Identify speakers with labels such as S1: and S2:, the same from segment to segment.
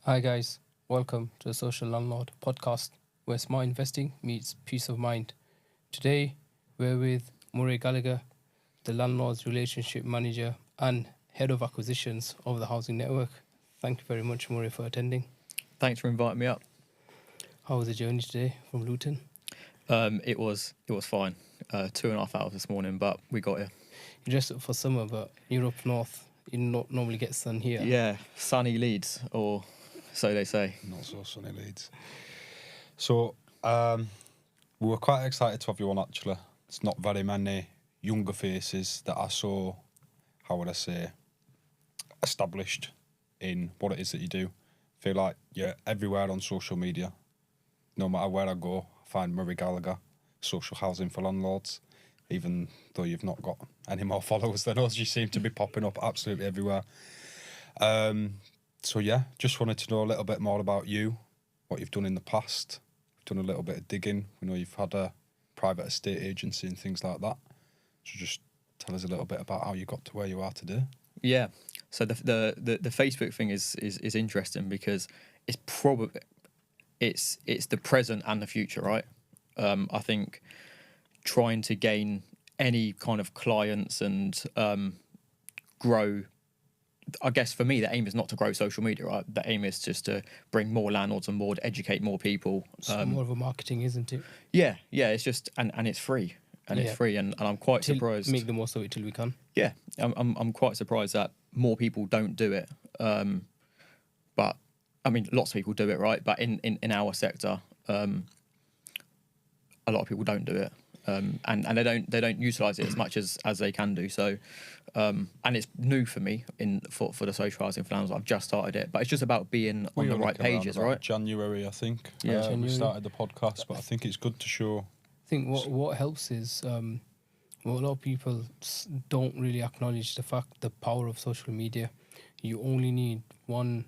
S1: Hi guys, welcome to the Social Landlord podcast where smart investing meets peace of mind. Today we're with Murray Gallagher, the landlord's relationship manager and head of acquisitions of the housing network. Thank you very much, Murray, for attending.
S2: Thanks for inviting me up.
S1: How was the journey today from Luton?
S2: It was fine. 2.5 hours this morning, but we got here.
S1: You dressed up for summer, but you're up north. You not normally get sun here.
S2: Yeah, sunny Leeds, or so they say.
S3: Not so sunny Leeds. So we were quite excited to have you on. Actually, it's not very many younger faces that are so, how would I say, established in what it is that you do. Feel like you're everywhere on social media. No matter where I go, I find Murray Gallagher, social housing for landlords. Even though you've not got any more followers than us, you seem to be popping up absolutely everywhere. So yeah, just wanted to know a little bit more about you, what you've done in the past. We've done a little bit of digging. We know you've had a private estate agency and things like that. So just tell us a little bit about how you got to where you are today.
S2: Yeah. So the Facebook thing is interesting because it's probably it's the present and the future, right? I think trying to gain any kind of clients and grow. I guess for me, the aim is not to grow social media, right? The aim is just to bring more landlords on board, educate more people.
S1: It's more of a marketing, isn't it?
S2: Yeah. It's just and it's free, it's free, and I'm quite surprised.
S1: Make the most of it till we can.
S2: Yeah, I'm quite surprised that more people don't do it. But I mean, lots of people do it, right? But in our sector, a lot of people don't do it. And they don't utilize it as much as they can do. So, and it's new for me for the social housing plans. I've just started it, but it's just about being on the right pages, right?
S3: January, I think.
S2: Yeah,
S3: we
S1: January.
S3: started the podcast, but I think it's good to show.
S1: I think what helps is what a lot of people don't really acknowledge the power of social media. You only need one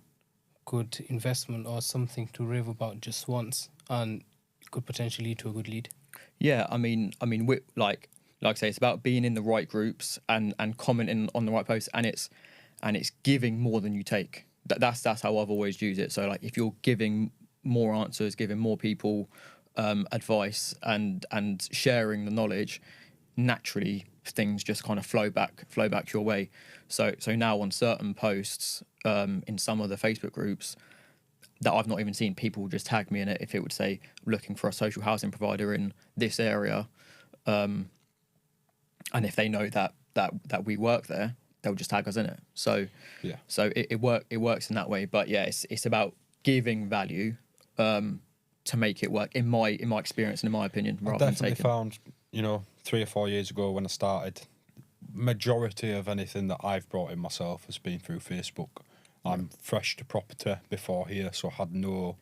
S1: good investment or something to rave about just once, and it could potentially lead to a good lead.
S2: Yeah, I mean, we, like I say, it's about being in the right groups and commenting on the right posts, and it's giving more than you take. That's how I've always used it. So like, if you're giving more answers, giving more people advice, and sharing the knowledge, naturally things just kind of flow back your way. So now on certain posts in some of the Facebook groups that I've not even seen, people will just tag me in it if it would say looking for a social housing provider in this area, and if they know that we work there, they'll just tag us in it. So
S3: Yeah.
S2: so it works in that way. But yeah, it's about giving value to make it work in my experience and in my opinion,
S3: I
S2: rather than
S3: definitely
S2: taking.
S3: found, 3 or 4 years ago when I started, majority of anything that I've brought in myself has been through Facebook. I'm fresh to property before here, so I had no,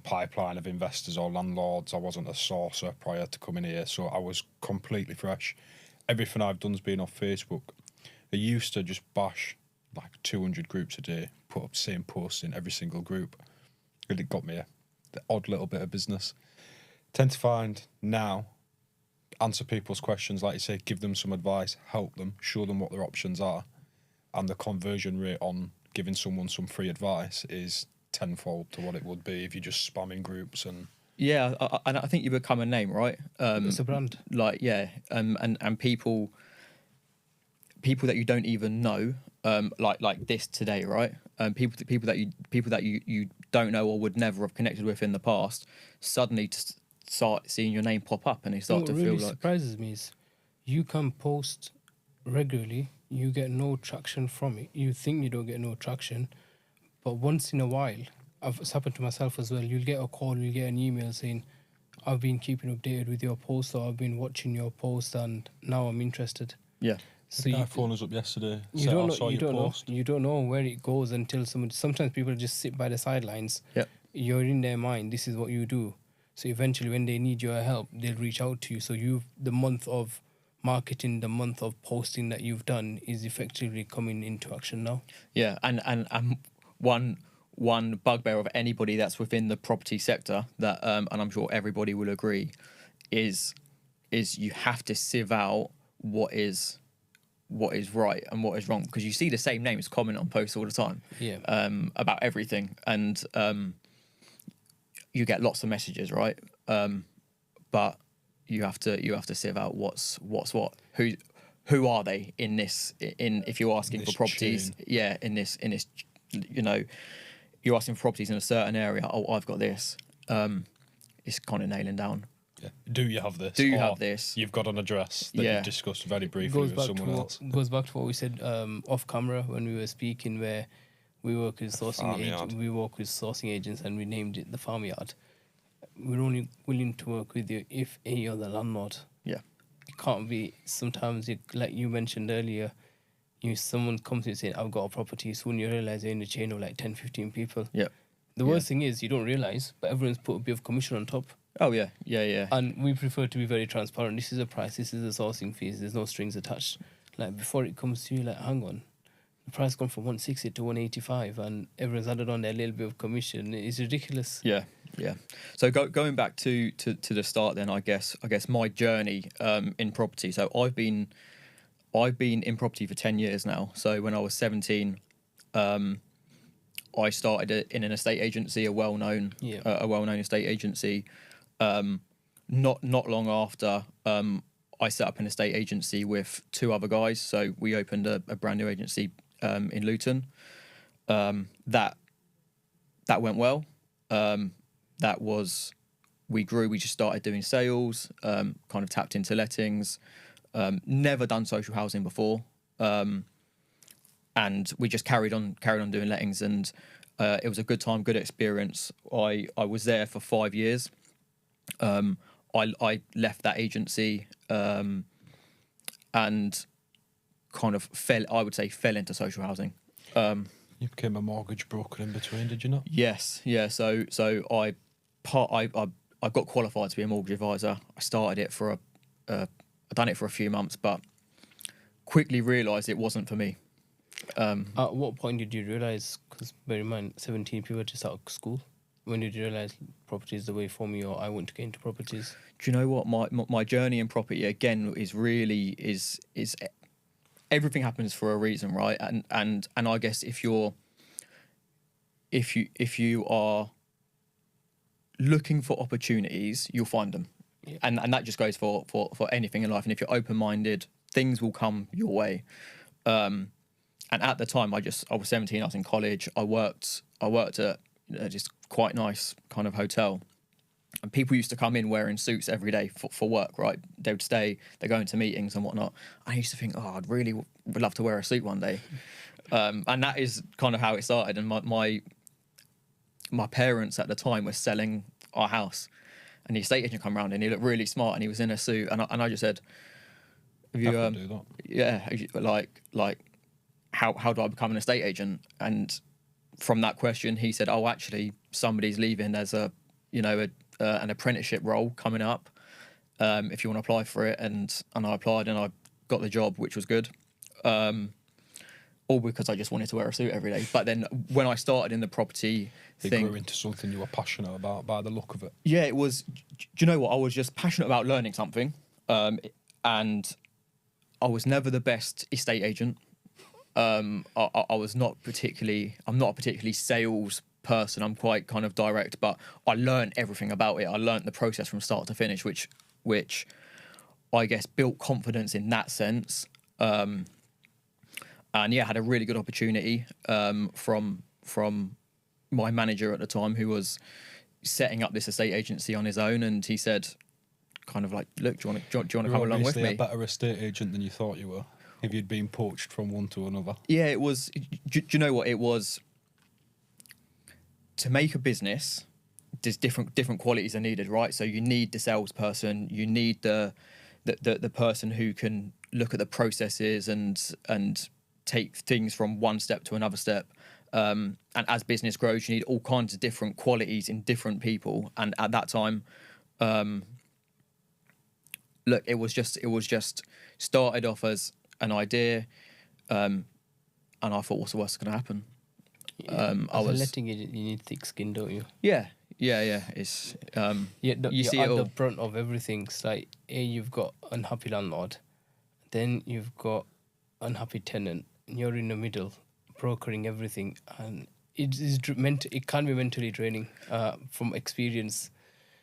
S3: pipeline of investors or landlords. I wasn't a sourcer prior to coming here, so I was completely fresh. Everything I've done's been off Facebook. I used to just bash like 200 groups a day, put up same posts in every single group. And it got me the odd little bit of business. Tend to find now, answer people's questions, like you say, give them some advice, help them, show them what their options are, and the conversion rate on giving someone some free advice is tenfold to what it would be if you're just spamming groups. And
S2: Yeah, and I think you become a name, right?
S1: It's a brand.
S2: Like and people that you don't even know, like this today, right? People that you don't know or would never have connected with in the past, suddenly just start seeing your name pop up, and they start
S1: What
S2: to
S1: really
S2: feel like,
S1: surprises me is you can post regularly, you get no traction from it. You think you don't get no traction, but once in a while, it's happened to myself as well. You'll get a call, you'll get an email saying, "I've been keeping updated with your post, or I've been watching your post, and now I'm interested."
S2: yeah,
S1: So
S3: the guy
S1: you,
S3: phoned us up yesterday.
S1: you
S3: said,
S1: don't
S3: "I
S1: know,
S3: saw
S1: you
S3: your
S1: don't know,
S3: post."
S1: you don't know where it goes until someone. Sometimes people just sit by the sidelines.
S2: yeah.
S1: You're in their mind. This is what you do. So eventually, when they need your help, they'll reach out to you. So the month of marketing, the month of posting that you've done is effectively coming into action now.
S2: Yeah, and one bugbear of anybody that's within the property sector that, and I'm sure everybody will agree, is you have to sieve out what is what is right and what is wrong, because you see the same names comment on posts all the time,
S1: Yeah.
S2: about everything, and you get lots of messages, right? But you have to sieve out what's what. Who are they in this? If you're asking
S3: This
S2: for properties,
S3: chain.
S2: yeah, in this, you know, you're asking for properties in a certain area. Oh, I've got this. It's kind of nailing down.
S3: Yeah. Do you have this?
S2: Do you
S3: Or
S2: have this?
S3: You've got an address that
S2: Yeah.
S3: you've discussed very
S1: It
S3: briefly
S1: goes
S3: with
S1: back
S3: someone
S1: to
S3: else.
S1: goes back to what we said off camera when we were speaking, where we work with
S3: farmyard.
S1: we work with sourcing agents, and we named it the farmyard. We're only willing to work with you if any other landlord.
S2: Yeah.
S1: It can't be. Sometimes, like you mentioned earlier, someone comes to you saying, "I've got a property." Soon you realize they're in a chain of like 10, 15 people.
S2: Yeah.
S1: The worst thing is you don't realize, but everyone's put a bit of commission on top.
S2: Oh yeah. Yeah.
S1: And we prefer to be very transparent. This is a price. This is the sourcing fees. There's no strings attached. Like before it comes to you, like hang on, the price gone from 160 to 185, and everyone's added on their little bit of commission. It's ridiculous.
S2: Yeah. So going back to the start, then I guess my journey in property. So I've been in property for 10 years now. So when I was 17, I started in an estate agency, a well-known estate agency. Not long after, I set up an estate agency with two other guys. So we opened a brand new agency in Luton. That went well. We grew. We just started doing sales. Kind of tapped into lettings. Never done social housing before. And we just carried on doing lettings, and it was a good time, good experience. I was there for 5 years. I left that agency and kind of fell into social housing.
S3: You became a mortgage broker in between, did you not?
S2: Yes, yeah. So I got qualified to be a mortgage advisor. I started it I done it for a few months, but quickly realised it wasn't for me.
S1: At what point did you realize? Because bear in mind, 17 people just out of school. When did you realize property is the way for me, or I want to get into properties?
S2: Do you know what my journey in property again is really is everything happens for a reason, right? And I guess if you are looking for opportunities, you'll find them.
S1: Yeah.
S2: And that just goes for anything in life. And if you're open-minded, things will come your way. And at the time, I was 17. I was in college. I worked at just quite nice kind of hotel, and people used to come in wearing suits every day for work. Right? They would stay. They're going to meetings and whatnot. I used to think, oh, I'd really would love to wear a suit one day. And that is kind of how it started. And my parents at the time were selling our house, and the estate agent come around and he looked really smart and he was in a suit, and I just said, "Have you
S3: do that.
S2: yeah, like how do I become an estate agent?" And from that question, he said, "Oh, actually, somebody's leaving. There's an apprenticeship role coming up. If you want to apply for it." And I applied and I got the job, which was good. All because I just wanted to wear a suit every day. But then when I started in the property thing,
S3: grew into something you were passionate about by the look of it.
S2: yeah, it was. Do you know what? I was just passionate about learning something, and I was never the best estate agent. I was not particularly. I'm not a particularly sales person. I'm quite kind of direct, but I learned everything about it. I learned the process from start to finish, which I guess built confidence in that sense. And yeah, had a really good opportunity from my manager at the time, who was setting up this estate agency on his own, and he said, kind of like, "Look, do you want to come along with me?"
S3: A better estate agent than you thought you were, if you'd been poached from one to another.
S2: Yeah, it was. Do you know what it was? To make a business, there's different qualities are needed, right? So you need the salesperson, you need the person who can look at the processes and take things from one step to another step. And as business grows, you need all kinds of different qualities in different people. And at that time, look, it was just started off as an idea, and I thought, what's the worst going to happen?
S1: As a letting agent, you need thick skin, don't you?
S2: Yeah. It's
S1: you
S2: see
S1: you're
S2: it
S1: at
S2: all.
S1: the brunt of everything. It's like, you've got unhappy landlord, then you've got unhappy tenant, and you're in the middle, brokering everything, and it can be mentally draining. From experience,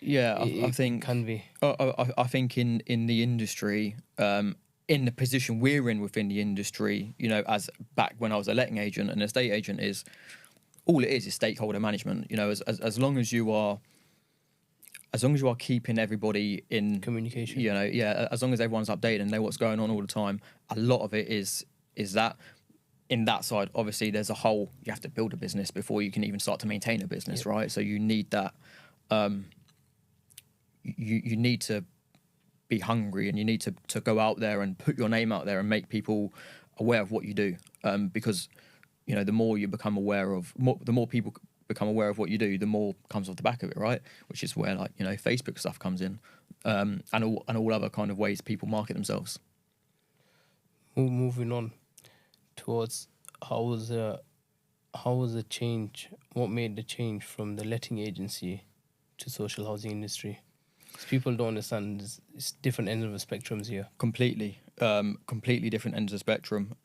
S2: Yeah, I
S1: it
S2: think
S1: can be.
S2: I think in the industry, in the position we're in within the industry, you know, as back when I was a letting agent, an estate agent is all it is stakeholder management. You know, as long as you are. As long as you are keeping everybody in
S1: Communication.
S2: you know, yeah, as long as everyone's updated and know what's going on all the time, a lot of it is that. In that side, obviously, there's a whole. You have to build a business before you can even start to maintain a business, right? So you need that. You need to be hungry, and you need to go out there and put your name out there and make people aware of what you do, because you know the more you become aware of, the more people become aware of what you do, the more comes off the back of it, right? Which is where, like, you know, Facebook stuff comes in, and all other kind of ways people market themselves.
S1: Moving on towards how was the change? What made the change from the letting agency to social housing industry? 'Cause people don't understand. It's different ends of the spectrums here.
S2: Completely different ends of the spectrum.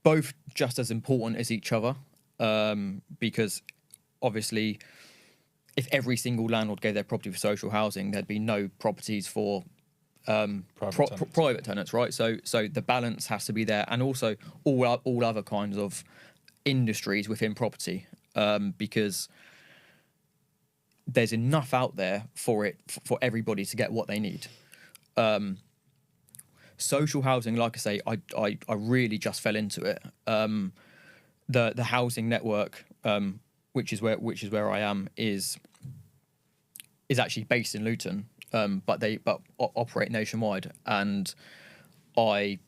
S2: Both just as important as each other, because obviously, if every single landlord gave their property for social housing, there'd be no properties for private tenants, right? So the balance has to be there, and also all other kinds of industries within property, because there's enough out there for everybody to get what they need. Social housing, like I say, I really just fell into it. The housing network, which is where I am, is actually based in Luton, but they operate nationwide, and I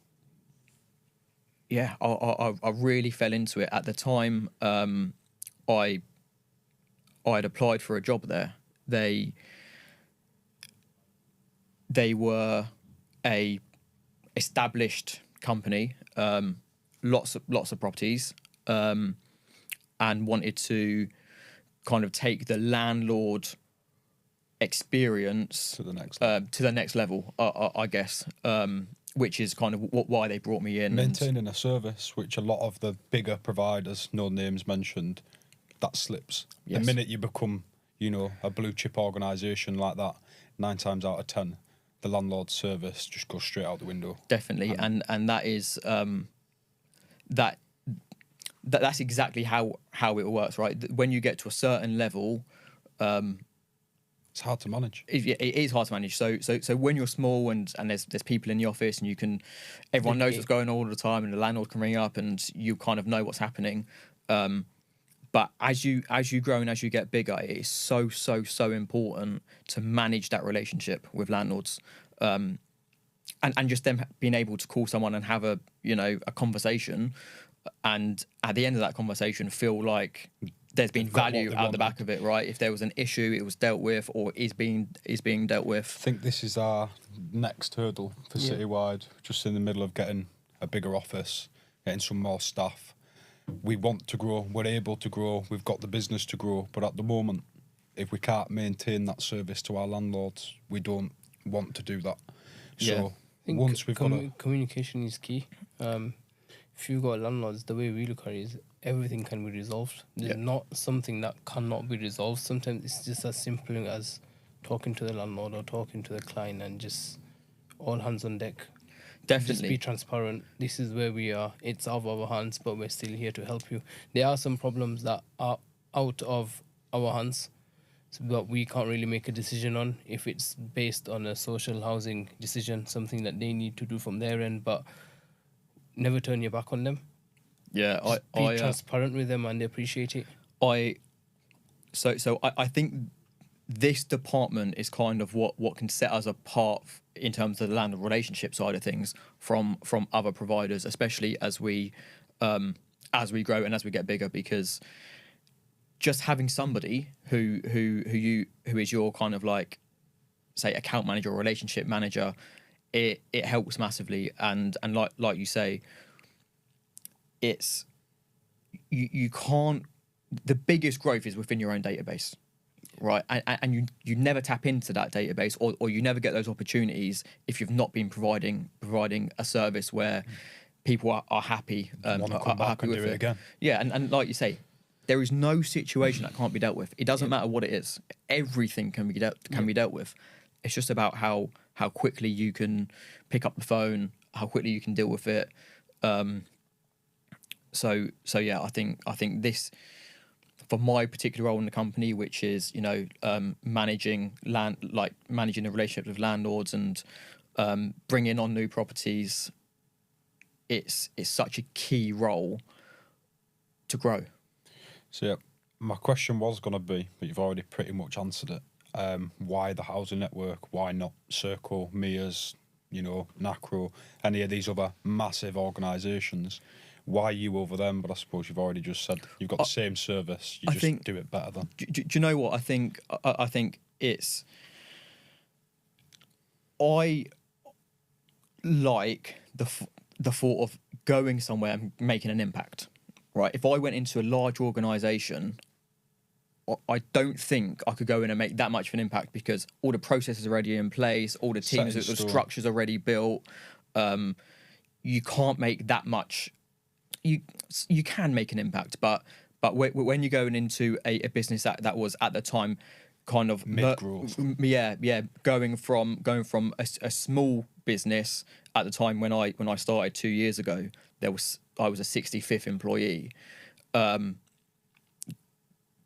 S2: really fell into it at the time. I'd applied for a job there. They were a established company, lots of properties, and wanted to kind of take the landlord experience
S3: to the next level.
S2: I guess, which is kind of why they brought me in.
S3: Maintaining a service, which a lot of the bigger providers, no names mentioned, that slips.
S2: Yes.
S3: The minute you become, you know, a blue chip organisation like that, 9 times out of 10, the landlord service just goes straight out the window.
S2: Definitely, and that is that's exactly how it works, right? When you get to a certain level,
S3: it's hard to manage.
S2: It is hard to manage. So when you're small and there's people in the office and everyone knows what's going on all the time, and the landlord can ring up and you kind of know what's happening. But as you grow and as you get bigger, it is so important to manage that relationship with landlords, and just them being able to call someone and have a conversation, and at the end of that conversation feel like there's been value out the back of it, right? If there was an issue, it was dealt with or is being dealt with.
S3: I think this is our next hurdle for Citywide, just in the middle of getting a bigger office, getting some more staff. We want to grow, we're able to grow, we've got the business to grow, but at the moment, if we can't maintain that service to our landlords, we don't want to do that. So once we've got
S1: communication is key. If you've got landlords, the way we look at it is everything can be resolved. There's not something that cannot be resolved. Sometimes it's just as simple as talking to the landlord or talking to the client and just all hands on deck.
S2: Definitely.
S1: Just be transparent. This is where we are. It's out of our hands, but we're still here to help you. There are some problems that are out of our hands, but we can't really make a decision on if it's based on a social housing decision, something that they need to do from their end, but never turn your back on them.
S2: Yeah,
S1: be transparent with them and they appreciate it.
S2: I think this department is kind of what can set us apart in terms of the landlord relationship side of things from other providers, especially as we grow and as we get bigger, because just having somebody who is your kind of like, say, account manager or relationship manager, it helps massively, and like you say, it's you can't. The biggest growth is within your own database. right? And you never tap into that database, or you never get those opportunities if you've not been providing a service where people are happy,
S3: Want to come
S2: are
S3: back
S2: happy
S3: and
S2: with
S3: do it again.
S2: Yeah, and like you say, there is no situation that can't be dealt with. It doesn't matter what it is. Everything can be dealt with. It's just about how quickly you can pick up the phone, how quickly you can deal with it. So yeah, I think this, for my particular role in the company, which is managing the relationship with landlords and bringing on new properties, it's such a key role to grow.
S3: So yeah, my question was going to be, but you've already pretty much answered it. Why the housing network? Why not Circle, Mears, NACRO, any of these other massive organisations? Why you over them? But I suppose you've already just said you've got the same service. You just do it better than.
S2: Do you know what I think? I think it's. I like the thought of going somewhere and making an impact. Right. If I went into a large organisation, I don't think I could go in and make that much of an impact because all the processes are already in place, all the teams, the structures already built. You can't make that much. You can make an impact, but when you're going into a business that was at the time kind of
S3: mid-growth,
S2: going from a small business at the time when I started 2 years ago, I was a 65th employee,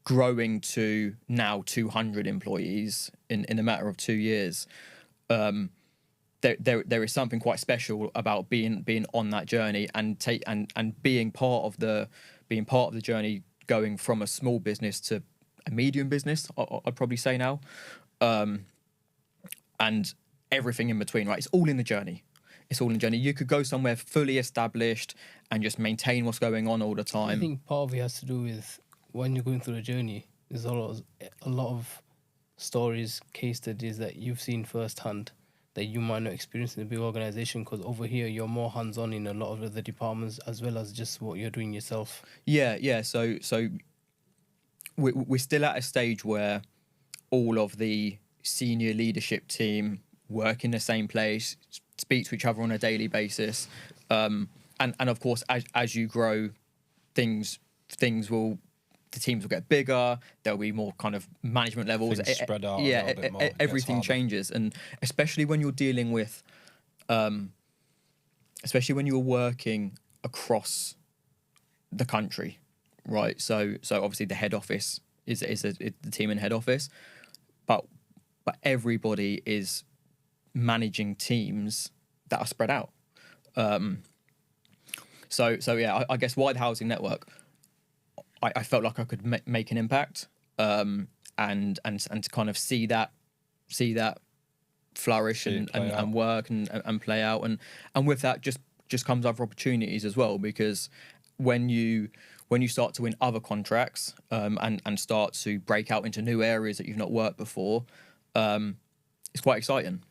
S2: growing to now 200 employees in a matter of 2 years. There is something quite special about being on that journey and being part of the journey, going from a small business to a medium business. I'd probably say now, and everything in between. Right, it's all in the journey. It's all in the journey. You could go somewhere fully established and just maintain what's going on all the time.
S1: I think part of it has to do with when you're going through the journey. There's a lot of stories, case studies that you've seen firsthand that you might not experience in a big organisation, because over here you're more hands-on in a lot of the departments as well as just what you're doing yourself.
S2: Yeah. So we're still at a stage where all of the senior leadership team work in the same place, speak to each other on a daily basis, and of course as you grow, the teams will get bigger. There'll be more kind of management levels.
S3: Things spread out a little bit more.
S2: Everything changes, and especially when you're dealing with, especially when you're working across the country, right? So obviously the head office is the team in head office, but everybody is managing teams that are spread out. So yeah, I guess why the housing network? I felt like I could make an impact, and to kind of see that flourish and work and play out, and with that just comes other opportunities as well, because when you start to win other contracts, and start to break out into new areas that you've not worked before, it's quite exciting.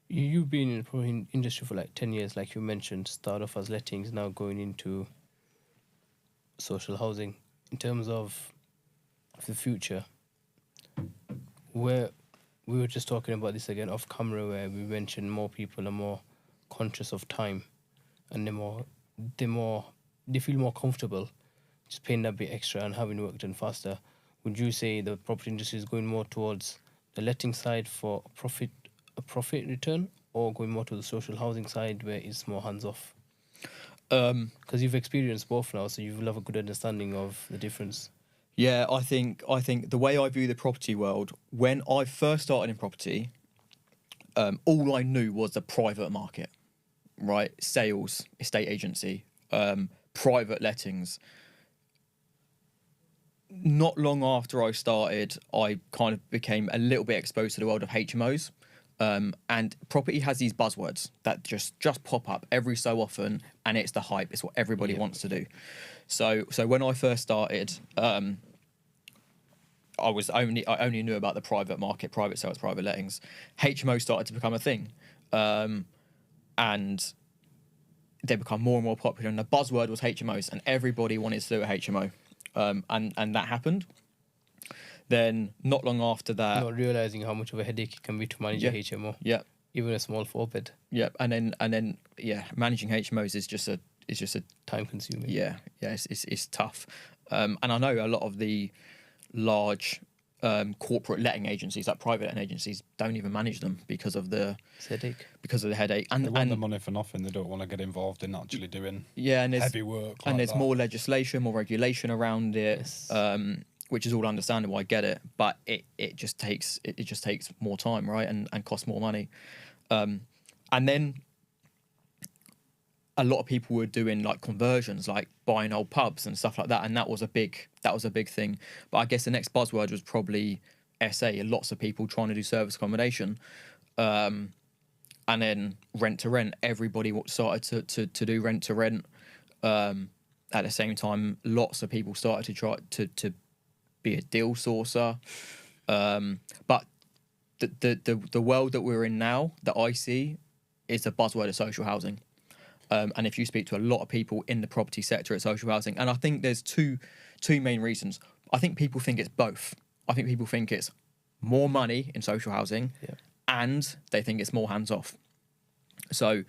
S1: You've been in the property industry for like 10 years, like you mentioned, start off as lettings, now going into social housing. In terms of the future, where we were just talking about this again off camera, where we mentioned more people are more conscious of time, and they feel more comfortable just paying that bit extra and having work done faster. Would you say the property industry is going more towards the letting side for a profit return, or going more to the social housing side where it's more hands off? Because you've experienced both now, so you will have a good understanding of the difference.
S2: Yeah, I think the way I view the property world, when I first started in property, all I knew was the private market, right? Sales, estate agency, private lettings. Not long after I started, I kind of became a little bit exposed to the world of HMOs. And property has these buzzwords that just pop up every so often, and it's the hype. It's what everybody wants to do. So when I first started, I only knew about the private market, private sales, private lettings. HMO started to become a thing, and they become more and more popular. And the buzzword was HMOs, and everybody wanted to do a HMO, and that happened. Then not long after that,
S1: Not realizing how much of a headache it can be to manage a HMO,
S2: yeah,
S1: even a small 4-bed.
S2: yeah, and then managing HMOs is just a
S1: Time consuming.
S2: it's tough. And I know a lot of the large corporate letting agencies, like private letting agencies, don't even manage them because of the
S1: It's a headache.
S2: headache.
S3: They want the
S2: And
S3: money for nothing. They don't want to get involved in actually doing
S2: and there's
S3: heavy work.
S2: and
S3: like
S2: there's
S3: that.
S2: more legislation, more regulation around it,
S1: Yes.
S2: which is all understandable. I get it, but it just takes more time, right, and costs more money. And then a lot of people were doing like conversions, like buying old pubs and stuff like that, and that was a big thing. But I guess the next buzzword was probably SA. Lots of people trying to do service accommodation, and then rent to rent. Everybody started to do rent to rent. At the same time, lots of people started to try to be a deal sourcer. But the world that we're in now, that I see, is the buzzword of social housing. And if you speak to a lot of people in the property sector at social housing, and I think there's two main reasons. I think people think it's both. I think people think it's more money in social housing, and they think it's more hands off. So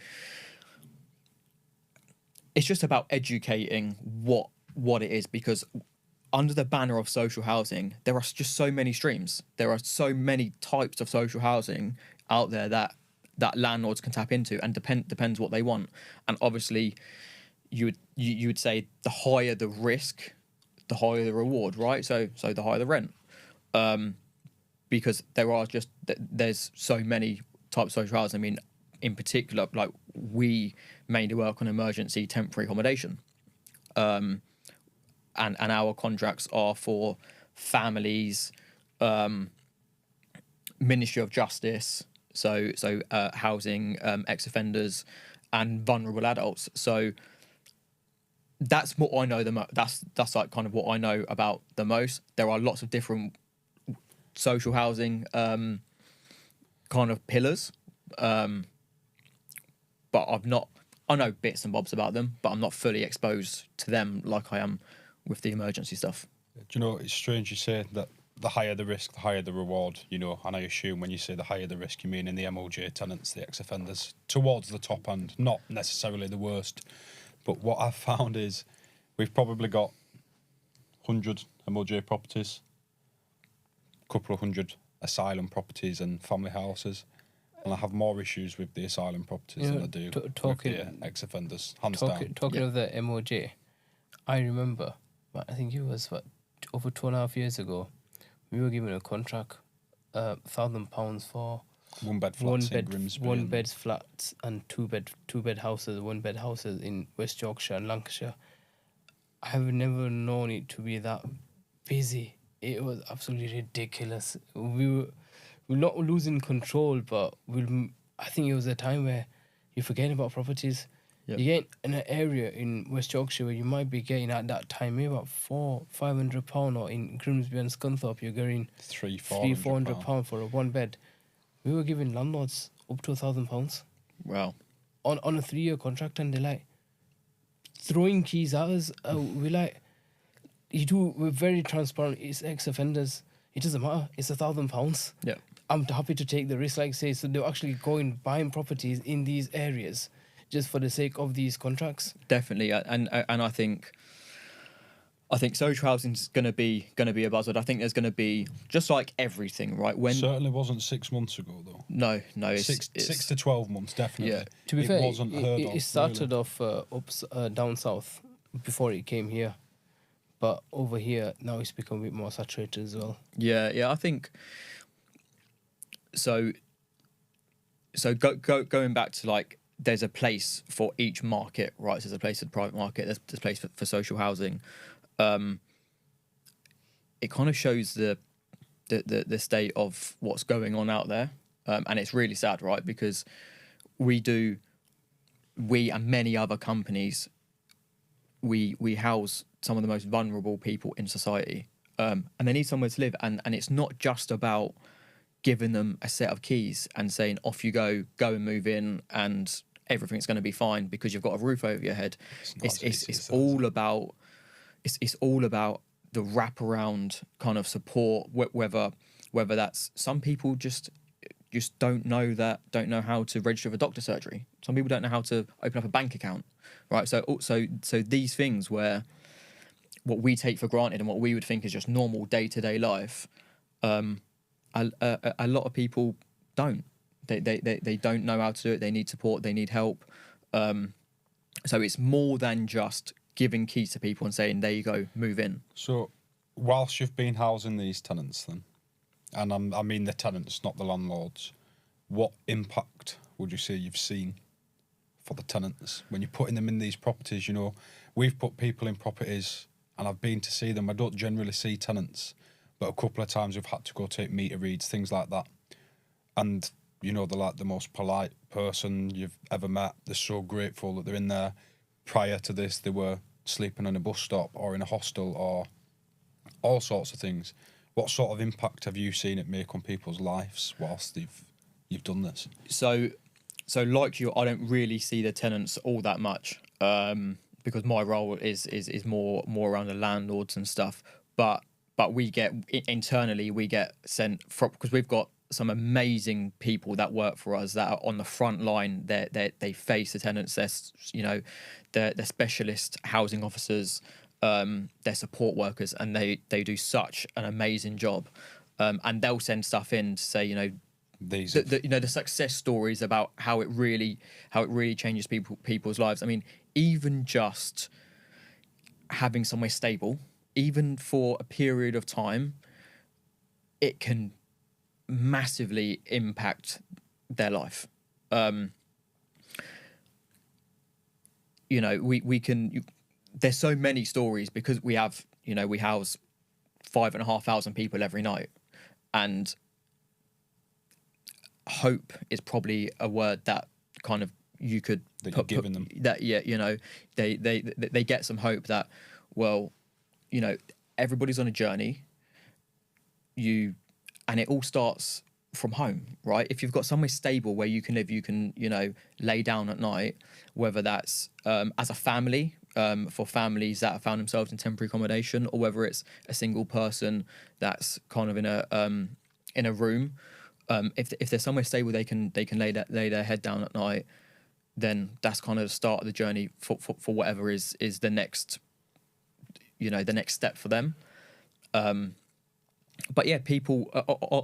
S2: it's just about educating what it is, because under the banner of social housing, there are just so many streams. There are so many types of social housing out there that landlords can tap into, and depends what they want. And obviously, you would say the higher the risk, the higher the reward, right? So the higher the rent, because there's so many types of social housing. I mean, in particular, like we mainly work on emergency temporary accommodation, and our contracts are for families, Ministry of Justice. So housing ex-offenders and vulnerable adults. So that's what I know that's like kind of what I know about the most. There are lots of different social housing kind of pillars, but I know bits and bobs about them, but I'm not fully exposed to them like I am with the emergency stuff.
S3: Do you know, it's strange you say that the higher the risk, the higher the reward, you know, and I assume when you say the higher the risk, you mean in the MOJ tenants, the ex-offenders, towards the top end, not necessarily the worst. But what I've found is we've probably got 100 MOJ properties, a couple of hundred asylum properties and family houses, and I have more issues with the asylum properties than I do with the ex-offenders, hands down.
S1: Talking of the MOJ, I remember, I think it was over 2.5 years ago, we were given a contract, £1,000 for
S3: One bed flats in Grimsby.
S1: One bed flats and two bed houses, 1-bed houses in West Yorkshire and Lancashire. I have never known it to be that busy. It was absolutely ridiculous. We were not losing control, but I think it was a time where you're forgetting about properties.
S2: Yep.
S1: You get in an area in West Yorkshire where you might be getting at that time maybe about £400-500, or in Grimsby and Scunthorpe you're getting £300-400 for a 1-bed. We were giving landlords up to £1,000.
S2: Wow.
S1: On a 3-year contract, and they're like throwing keys at us. We're like, we're very transparent. It's ex-offenders. It doesn't matter. It's £1,000.
S2: Yeah.
S1: I'm happy to take the risk, like say. So they're actually buying properties in these areas just for the sake of these contracts.
S2: Definitely, and I think social housing is going to be a buzzword. I think there's going to be, just like everything, right? When
S3: certainly wasn't 6 months ago though.
S2: No, it's
S3: six to 12 months definitely.
S2: Yeah.
S1: To be fair,
S3: wasn't heard of,
S1: it started off down south before it came here, but over here now it's become a bit more saturated as well.
S2: Yeah, I think so. Going back to like, there's a place for each market, right? So there's a place for the private market. There's a place for social housing. It kind of shows the state of what's going on out there, and it's really sad, right? Because we and many other companies, we house some of the most vulnerable people in society, and they need somewhere to live. And it's not just about giving them a set of keys and saying, off you go and move in, and everything's going to be fine because you've got a roof over your head. It's all about the wraparound kind of support, whether that's, some people just don't know how to register for doctor surgery. Some people don't know how to open up a bank account, right? So these things where what we take for granted and what we would think is just normal day-to-day life, a lot of people don't. They don't know how to do it. They need support. They need help. So it's more than just giving keys to people and saying, there you go, move in.
S3: So, whilst you've been housing these tenants then, and I mean the tenants, not the landlords, what impact would you say you've seen for the tenants when you're putting them in these properties? You know, we've put people in properties and I've been to see them. I don't generally see tenants, but a couple of times we've had to go take meter reads, things like that. And, you know, they're like the most polite person you've ever met. They're so grateful that they're in there. Prior to this, they were sleeping on a bus stop or in a hostel or all sorts of things. What sort of impact have you seen it make on people's lives whilst you've done this?
S2: So like you, I don't really see the tenants all that much, because my role is more around the landlords and stuff. But we get internally, we get sent from, because we've got some amazing people that work for us that are on the front line. They face the tenants. They're specialist housing officers. They're support workers, and they do such an amazing job. And they'll send stuff in to say, you know, the success stories about how it really changes people's lives. I mean, even just having somewhere stable, even for a period of time, it can massively impact their life. You know, we can. There's so many stories because we house 5,500 people every night, and hope is probably a word that kind of you could
S3: that you're giving them.
S2: That, yeah, you know, they get some hope that, well, you know, everybody's on a journey. And it all starts from home, right? If you've got somewhere stable where you can live, you can, you know, lay down at night, whether that's as a family, for families that have found themselves in temporary accommodation, or whether it's a single person that's kind of in a room. If there's somewhere stable, they can lay their head down at night, then that's kind of the start of the journey for whatever is the next, you know, the next step for them. But yeah, people,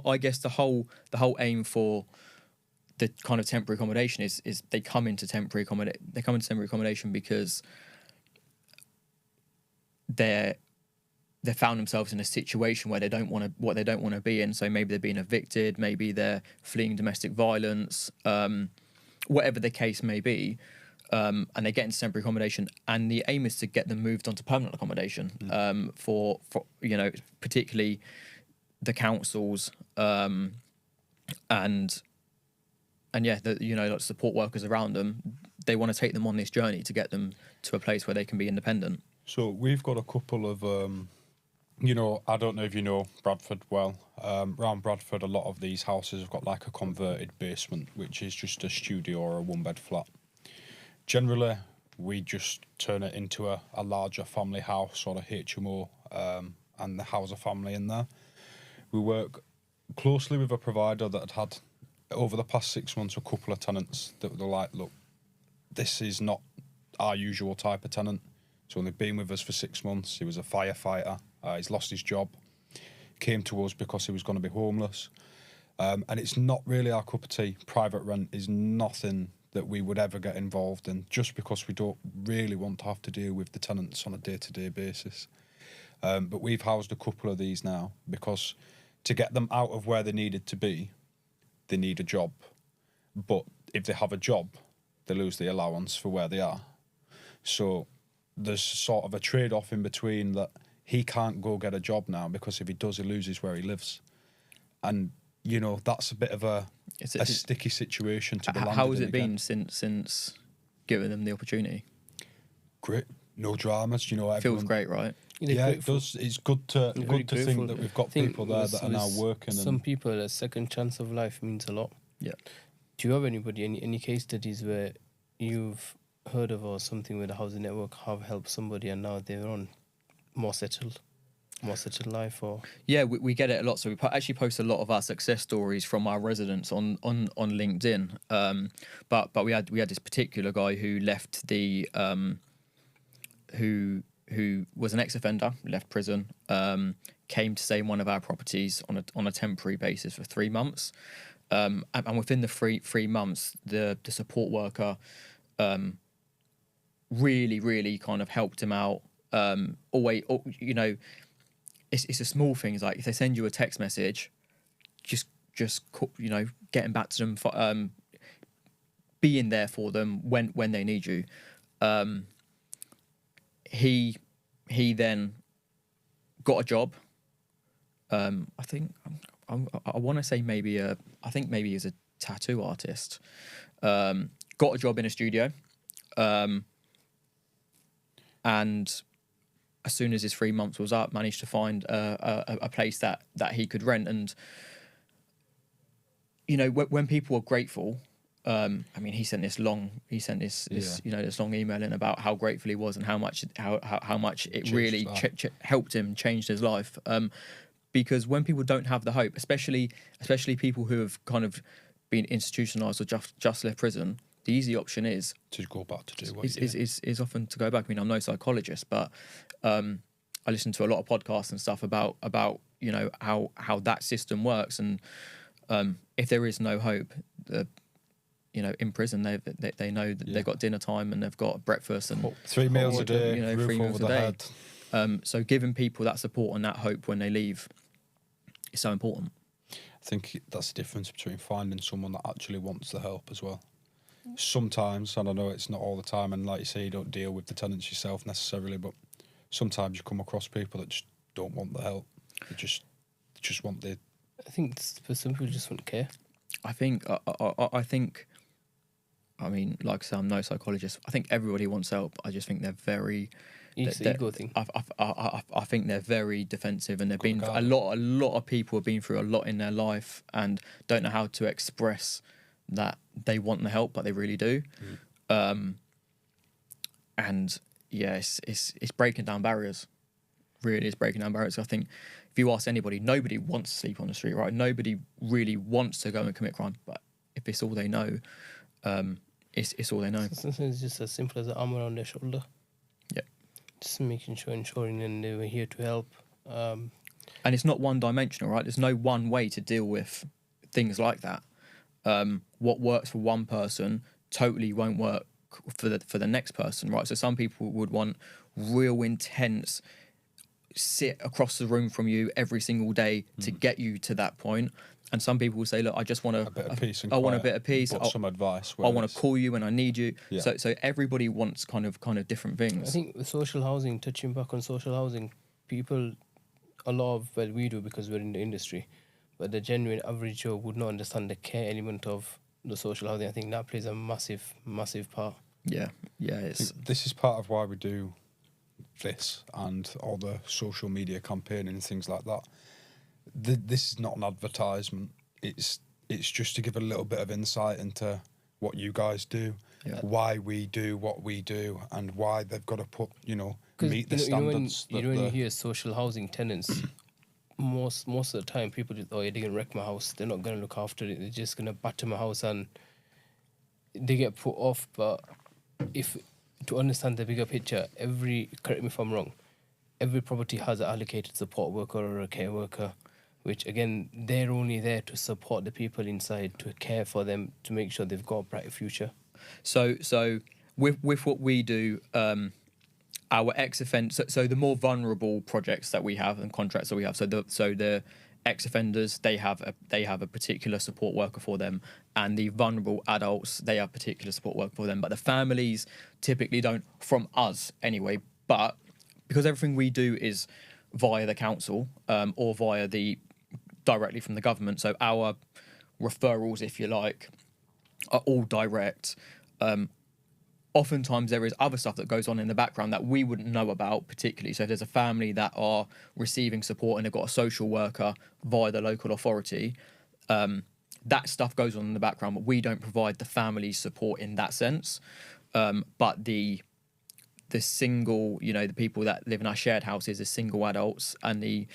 S2: I guess the whole aim for the kind of temporary accommodation is they come into temporary accommodation because they found themselves in a situation where they don't want to be in. So maybe they're being evicted, maybe they're fleeing domestic violence, whatever the case may be, and they get into temporary accommodation. And the aim is to get them moved onto permanent accommodation, for you know, particularly the councils, and yeah, you know, like support workers around them. They want to take them on this journey to get them to a place where they can be independent.
S3: So we've got a couple of, you know, I don't know if you know Bradford well. Around Bradford, a lot of these houses have got like a converted basement, which is just a studio or a one-bed flat. Generally, we just turn it into a larger family house or a HMO, and house a family in there. We work closely with a provider that had over the past 6 months, a couple of tenants that were like, look, this is not our usual type of tenant. He's only been with us for 6 months. He was a firefighter. He's lost his job. Came to us because he was going to be homeless. And it's not really our cup of tea. Private rent is nothing that we would ever get involved in, just because we don't really want to have to deal with the tenants on a day-to-day basis. But we've housed a couple of these now because to get them out of where they needed to be, they need a job. But if they have a job, they lose the allowance for where they are. So there's sort of a trade-off in between that he can't go get a job now because if he does, he loses where he lives. And, you know, that's a bit of a sticky situation to be landed in.
S2: How has it been since giving them the opportunity?
S3: Great. No dramas, you know.
S2: Feels great, right?
S3: Yeah, it does. It's good to think that we've got people there that are now working.
S1: Some people, a second chance of life means a lot.
S2: Yeah.
S1: Do you have anybody, any case studies where you've heard of or something where the housing network have helped somebody and now they're on more settled? more settled life, or
S2: Yeah, we get it a lot. So we actually post a lot of our success stories from our residents on LinkedIn. But we had this particular guy who left the who was an ex-offender, left prison, came to stay in one of our properties on a temporary basis for 3 months, and within the 3 months, the support worker really kind of helped him out. Always, you know, it's a small things, like if they send you a text message, just you know, getting back to them, being there for them when they need you. He then got a job. I think I want to say maybe I think maybe he's a tattoo artist. Got a job in a studio, and as soon as his 3 months was up, managed to find a place that he could rent. And you know, when people are grateful, I mean, he sent this long you know, this long email in about how grateful he was and how much it
S3: Changed
S2: really helped him, changed his life. Because when people don't have the hope, especially people who have kind of been institutionalized or just left prison, the easy option is
S3: to go back to do what
S2: is often to go back. I mean, I'm no psychologist, but I listen to a lot of podcasts and stuff about you know, how that system works. And if there is no hope, you know, in prison they know that they've got dinner time and they've got breakfast and
S3: 3 meals a day,
S2: you know,
S3: roof
S2: 3
S3: over
S2: meals
S3: the
S2: a day.
S3: head.
S2: So giving people that support and that hope when they leave is so important.
S3: I think that's the difference between finding someone that actually wants the help as well. Sometimes, and I know it's not all the time, and like you say, you don't deal with the tenants yourself necessarily, but sometimes you come across people that just don't want the help. They just want the...
S1: I think for some people just wouldn't care.
S2: I think I mean, like I say, I'm no psychologist. I think everybody wants help. I just think they're very...
S1: It's the ego thing.
S2: I think they're very defensive, and they've been
S3: guard.
S2: a lot of people have been through a lot in their life and don't know how to express that they want the help, but they really do. And yeah, it's breaking down barriers. Really, it's breaking down barriers. I think if you ask anybody, nobody wants to sleep on the street, right? Nobody really wants to go and commit crime, but if it's all they know, it's all they know.
S1: Sometimes it's just as simple as an arm around their shoulder.
S2: Yeah.
S1: Just ensuring and they were here to help.
S2: And it's not one dimensional, right? There's no one way to deal with things like that. What works for one person totally won't work for the next person, right? So some people would want real intense, sit across the room from you every single day to get you to that point. And some people will say, look, I just want
S3: a bit of peace and
S2: I want a
S3: quiet,
S2: bit of peace.
S3: but some advice.
S2: I want to call you when I need you.
S3: Yeah.
S2: So everybody wants kind of different things.
S1: I think with social housing, touching back on social housing, people, a lot of, well, we do because we're in the industry, but the genuine average Joe would not understand the care element of the social housing. I think that plays a massive part.
S2: Yeah. It's
S3: This is part of why we do this and all the social media campaigning and things like that. This is not an advertisement. It's just to give a little bit of insight into what you guys do, why we do what we do, and why they've got to meet the standards.
S1: When you hear social housing tenants, most of the time people just, they're going to wreck my house. They're not going to look after it. They're just going to batter my house, and they get put off. But if to understand the bigger picture, correct me if I'm wrong, every property has an allocated support worker or a care worker, which again, they're only there to support the people inside, to care for them, to make sure they've got a bright future.
S2: So with what we do, our ex-offenders, so the more vulnerable projects that we have and contracts that we have, so the ex-offenders, they have a particular support worker for them, and the vulnerable adults, they have particular support worker for them. But the families typically don't, from us anyway, but because everything we do is via the council or via directly from the government, so our referrals, if you like, are all direct. Oftentimes there is other stuff that goes on in the background that we wouldn't know about particularly. So if there's a family that are receiving support and they've got a social worker via the local authority, that stuff goes on in the background, but we don't provide the family support in that sense. But the single, the people that live in our shared houses are single adults, and the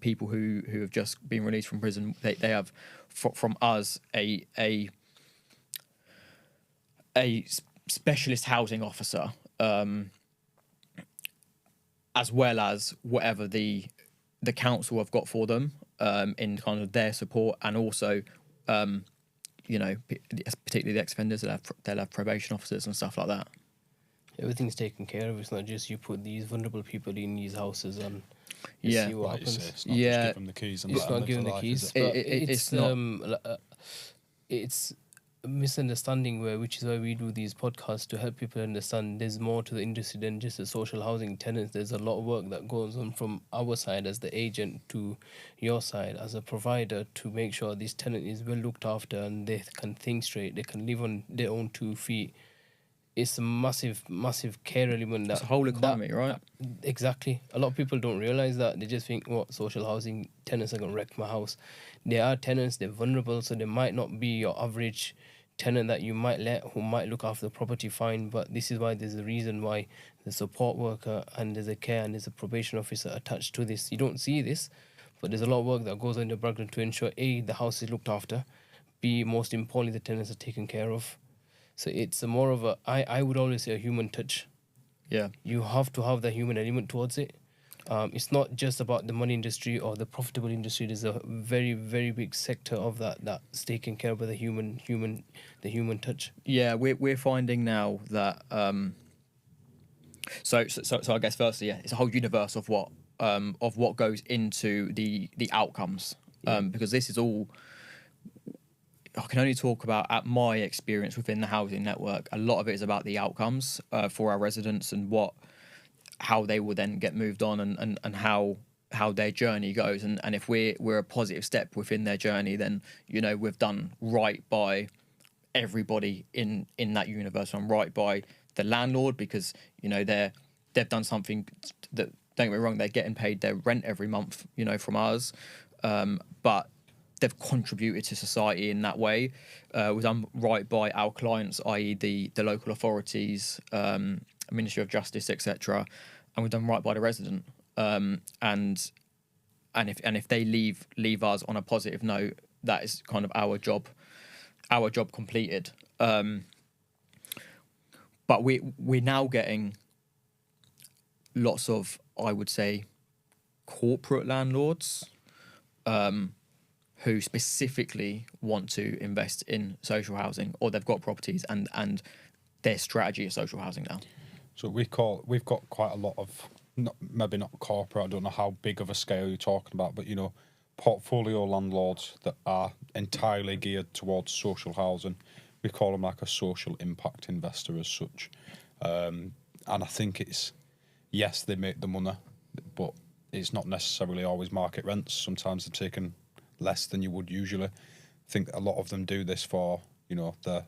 S2: people who have just been released from prison, they have from us a specialist housing officer, as well as whatever the council have got for them, in kind of their support, and also particularly the ex-offenders, they'll have probation officers and stuff like that.
S1: Everything's taken care of. It's not just you put these vulnerable people in these houses and
S2: Yeah.
S1: see what
S3: Like you
S1: happens.
S3: say, it's not
S2: Yeah.
S3: just give them the keys and
S1: It's
S3: let them
S1: not
S3: live
S1: giving
S3: their
S1: the
S3: life,
S1: keys,
S3: is it?
S1: but
S2: It's not.
S1: It's a misunderstanding which is why we do these podcasts, to help people understand there's more to the industry than just the social housing tenants. There's a lot of work that goes on from our side as the agent to your side as a provider to make sure this tenant is well looked after and they can think straight, they can live on their own 2 feet. It's a massive care element.
S2: It's a whole economy, right?
S1: Exactly. A lot of people don't realize that. They just think, what, social housing tenants are going to wreck my house. They are tenants, they're vulnerable, so they might not be your average tenant that you might let, who might look after the property fine. But this is why there's a reason why there's a support worker and there's a care and there's a probation officer attached to this. You don't see this, but there's a lot of work that goes on in the background to ensure A, the house is looked after, B, most importantly, the tenants are taken care of. So it's a more of a, I would always say, a human touch.
S2: Yeah.
S1: You have to have the human element towards it. It's not just about the money industry or the profitable industry. There's a very, very big sector of that's taken care of by the human touch.
S2: Yeah, we're finding now that so I guess firstly, yeah, it's a whole universe of what goes into the outcomes, because this is all. I can only talk about at my experience within the housing network. A lot of it is about the outcomes for our residents and how they will then get moved on and how their journey goes. And if we're a positive step within their journey, then we've done right by everybody in that universe, and right by the landlord, because they've done something that, don't get me wrong, they're getting paid their rent every month from us, but they've contributed to society in that way. We've done right by our clients, i.e. the local authorities, Ministry of Justice, etc., and we've done right by the resident. And if they leave us on a positive note, that is kind of our job completed. But we're now getting lots of, I would say, corporate landlords who specifically want to invest in social housing, or they've got properties and their strategy is social housing now.
S3: So we've got quite a lot of, maybe not corporate, I don't know how big of a scale you're talking about, but portfolio landlords that are entirely geared towards social housing. We call them like a social impact investor as such. And I think it's, yes, they make the money, but it's not necessarily always market rents. Sometimes they're taking less than you would usually. I think a lot of them do this for, the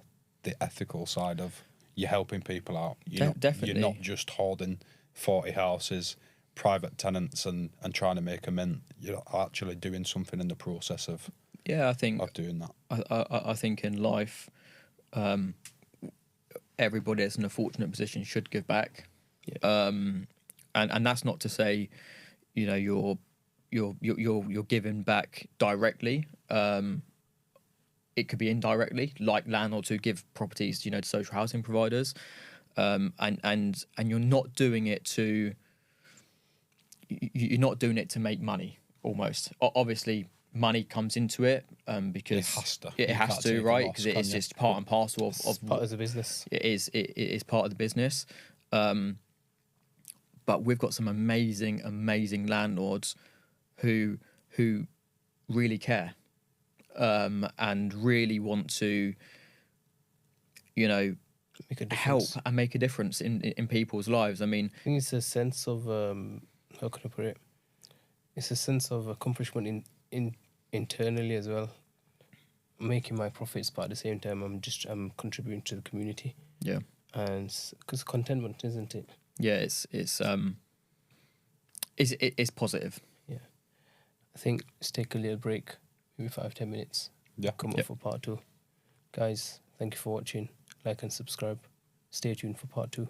S3: ethical side of, you're helping people out.
S2: Definitely.
S3: You're not just hoarding 40 houses, private tenants, and trying to make a mint. You're actually doing something in the process of
S2: I think
S3: of doing that.
S2: I think in life, everybody that's in a fortunate position should give back.
S1: Yeah.
S2: And that's not to say, you're giving back directly. It could be indirectly, like landlords who give properties, to social housing providers, and you're not doing it to. You're not doing it to make money. Almost, obviously, money comes into it because
S3: It has to.
S2: It
S3: You
S2: has
S3: can't
S2: to,
S3: take a
S2: right?
S3: loss,
S2: Because it's
S3: can you?
S2: just part and parcel of
S1: Part of the business.
S2: It is part of the business. But we've got some amazing landlords who really care, and really want to,
S1: Make a difference.
S2: help and make a difference in people's lives. I mean,
S1: I think it's a sense of how can I put it? It's a sense of accomplishment in internally as well. I'm making my profits, but at the same time, I'm contributing to the community.
S2: yeah,
S1: And because contentment, isn't it?
S2: yeah, it's positive.
S1: Yeah. I think let's take a little break, maybe 5-10 minutes.
S3: Yeah.
S1: Come up for part 2. Guys, thank you for watching. Like and subscribe. Stay tuned for part 2.